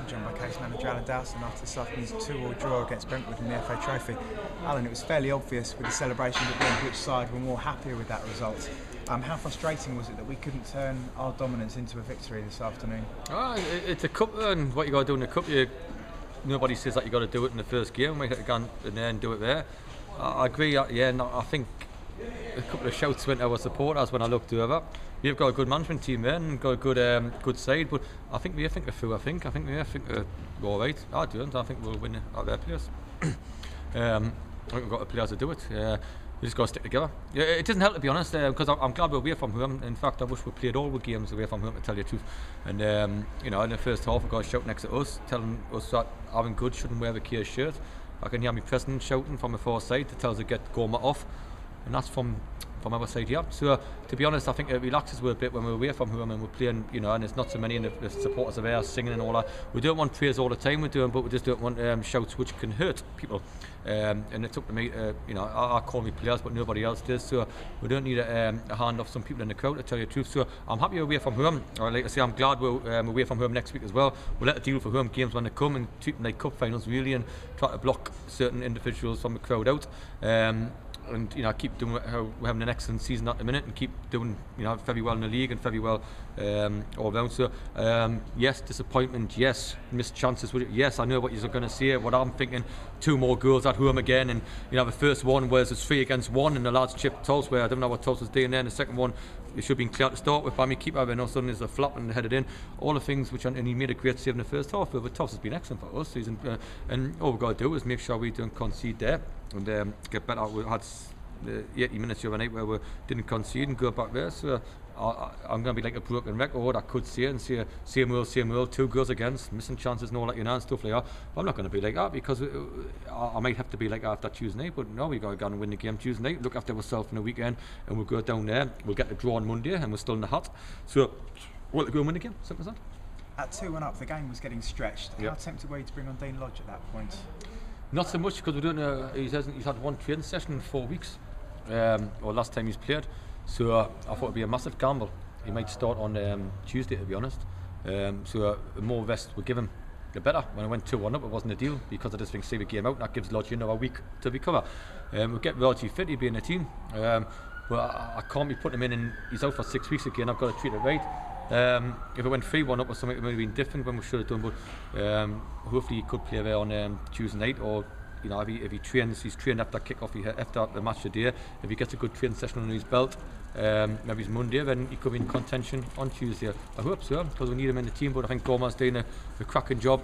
I'm joined by case manager Alan Dowson after this afternoon's 2-2 draw against Brentwood in the FA Trophy. Alan, it was fairly obvious with the celebrations at the end which side were more happier with that result. How frustrating was it that we couldn't turn our dominance into a victory this afternoon? It's a cup, and what you got to do in the cup, nobody says that you got to do it in the first game. We got to go in there and do it there. I agree. I think a couple of shouts went to our supporters when I looked over. We've got a good management team there and got a good side, but I think we think they're I think we're all right. I don't. I think we'll win at their place. I think we've got the players to do it. We just got to stick together. Yeah, it doesn't help, to be honest, because I'm glad we're away from home. In fact, I wish we played all the games away from home, to tell you the truth. And in the first half, we got a shout next to us, telling us that Aaron Good shouldn't wear the Kia shirt. I can hear my president shouting from the far side to tell us to get Gorma off, and that's from our side here. So to be honest, I think it relaxes a bit when we're away from home and we're playing, and there's not so many and the supporters are there singing and all that. We don't want praise all the time we're doing, but we just don't want shouts which can hurt people. And it's up to me, I call me players, but nobody else does. So we don't need a hand off some people in the crowd, to tell you the truth. So I'm happy we're away from home. Or like I say, I'm glad we're away from home next week as well. We'll let the deal for home games when they come and treat them like cup finals really, and try to block certain individuals from the crowd out. And keep doing how we're having an excellent season at the minute, and keep doing very well in the league and very well all round. So yes, disappointment, yes, missed chances. Yes, I know what you're going to say. What I'm thinking, 2 more goals at home again, and the first one was 3 against 1, and the lads chipped Tulse, where I don't know what Tulse was doing there. And the second one, it should have been clear to start with by me keeper, and all of a sudden there's a flap and headed in. All the things and he made a great save in the first half. But Tulse has been excellent for us, and all we've got to do is make sure we don't concede there and get better. We had 80 minutes the other night where we didn't concede and go back there. So I'm going to be like a broken record. I could say and say same rule, 2 goals against, missing chances and all that, and stuff like that. But I'm not going to be like that, because I might have to be like that after Tuesday night. But no, we've got to go and win the game Tuesday night, look after ourselves in the weekend, and we'll go down there. We'll get the draw on Monday, and we're still in the hut. So we'll go and win the game. Simple as that. At 2-1 up, the game was getting stretched. How tempted were you to bring on Dean Lodge at that point? Not so much, because we don't know. He's had 1 training session in 4 weeks, or last time he's played. So I thought it'd be a massive gamble. He might start on Tuesday, to be honest. So the more rest we give him, the better. When I went 2-1 up, it wasn't a deal, because I just think see the game out, and that gives Lodge another week to recover. We'll get relatively fit, he'll be in the team. But I can't be putting him in, and he's out for 6 weeks again. I've got to treat it right. If it went 3-1 up or something, it might have been different when we should have done, but hopefully he could play there on Tuesday night, or if he trains, he's trained after kick-off, after the match today. If he gets a good training session under his belt, maybe it's Monday, then he could be in contention on Tuesday. I hope so, because we need him in the team. But I think Gorma's doing a cracking job.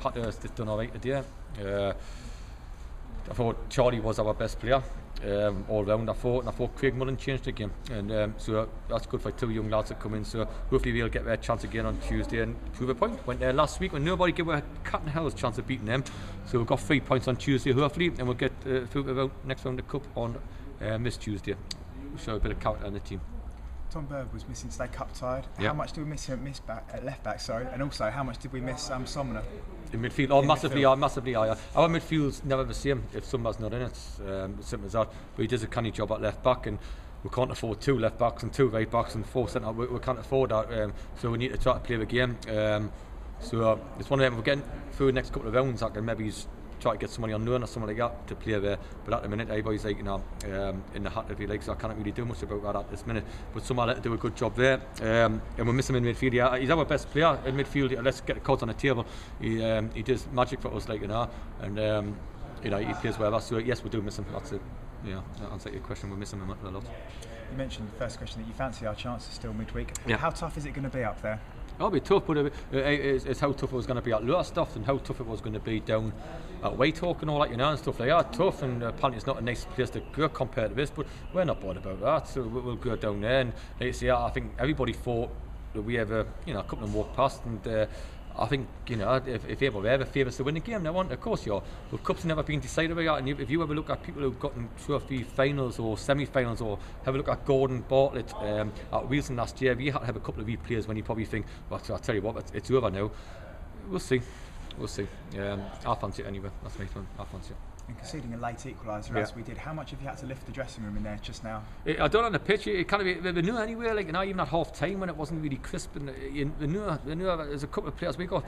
Patter's done all right today. I thought Charlie was our best player all round. I thought Craig Mullen changed the game, and so that's good for 2 young lads that come in. So hopefully we'll get their chance again on Tuesday and prove a point. Went there last week when nobody gave a cat and hell's chance of beating them. So we've got 3 points on Tuesday hopefully, and we'll get through to the next round of the cup on this Tuesday. Show a bit of character in the team. Tom Bird was missing today, cup tied. How much did we miss him at left back? And also how much did we miss Somner? In midfield, massively higher. Our midfield's never the same if Sumner's not in it. It's simple as that. But he does a canny job at left back, and we can't afford 2 left backs and 2 right backs and 4 centre. We can't afford that. So we need to try to play the game. So it's one of them. We're getting through the next couple of rounds. I can maybe try to get somebody on loan or someone like that to play there. But at the minute, everybody's like in the hat, if you like. So I can't really do much about that at this minute. But someone let do a good job there. And we miss him in midfield. Yeah, he's our best player in midfield. Let's get the cards on the table. He does magic for us, and he plays well. So yes, we do miss him. That's it. Yeah, that answers your question. We miss him a lot. You mentioned the first question that you fancy our chances still midweek. Yeah. How tough is it going to be up there? It'll be tough, but it's how tough it was going to be at lower stuff, and how tough it was going to be down at Whitehawk and all that, and stuff like that. Tough, and apparently it's not a nice place to go compared to this, but we're not bothered about that. So we'll go down there, and like I say, I think everybody thought that we have a couple of them walk past, and I think if they ever favour us to win the game, they want. Of course, you are. But cups have never been decided by that. And if you ever look at people who've gotten trophy finals or semi-finals, or have a look at Gordon Bartlett at Wilson last year, we had to have a couple of wee players when you probably think, well, I'll tell you what, it's over now. We'll see. I fancy it anyway. That's my one. I fancy it. And conceding a late equaliser as we did, how much have you had to lift the dressing room in there just now? I don't on the pitch. It kind of we knew anyway. Like even at half time when it wasn't really crisp, and we knew there's a couple of players we got.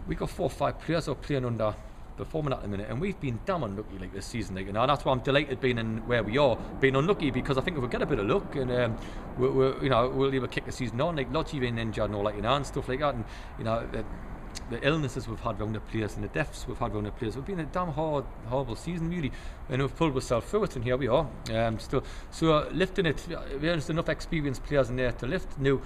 we got 4 or 5 players who are playing under performing at the minute, and we've been damn unlucky like this season, like, and that's why I'm delighted being in where we are, being unlucky, because I think if we get a bit of luck and we'll either kick the season on, like Lodgy being injured and all, like, and stuff like that, and the illnesses we've had around the players and the deaths we've had around the players. We've been a damn horrible season, really, and we've pulled ourselves through it, and here we are. Still, so lifting it, there's enough experienced players in there to lift. Now,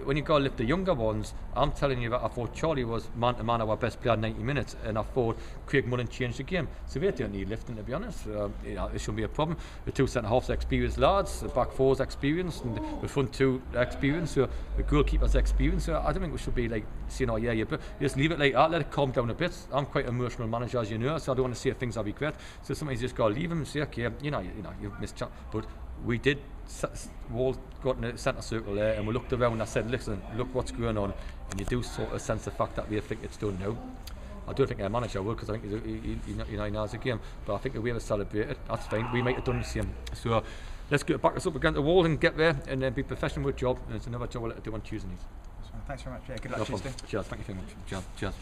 when you go lift the younger ones, I'm telling you that I thought Charlie was man to man our best player 90 minutes, and I thought Craig Mullen changed the game. So they don't need lifting, to be honest. It shouldn't be a problem. The 2 centre halves experienced lads, the back 4's experienced, and the front 2 experienced. So the goalkeeper's experienced. So I don't think we should be like saying, oh yeah, you just leave it like that, let it calm down a bit. I'm quite an emotional manager, as you know, so I don't want to say things I regret. So sometimes you just got to leave him and say, okay, you've missed chance. But we did all got in the centre circle there, and we looked around and I said, listen, look what's going on, and you do sort of sense the fact that we think it's done now. I don't think our manager will, because I think he knows the game, but I think if we ever celebrate it, that's fine. We might have done the same. So let's get back us up against the wall and get there and be professional with job, and it's another job we'll have to do on Tuesday night. Thanks very much. Yeah, good luck Tuesday. Cheers, thank you very much. Cheers.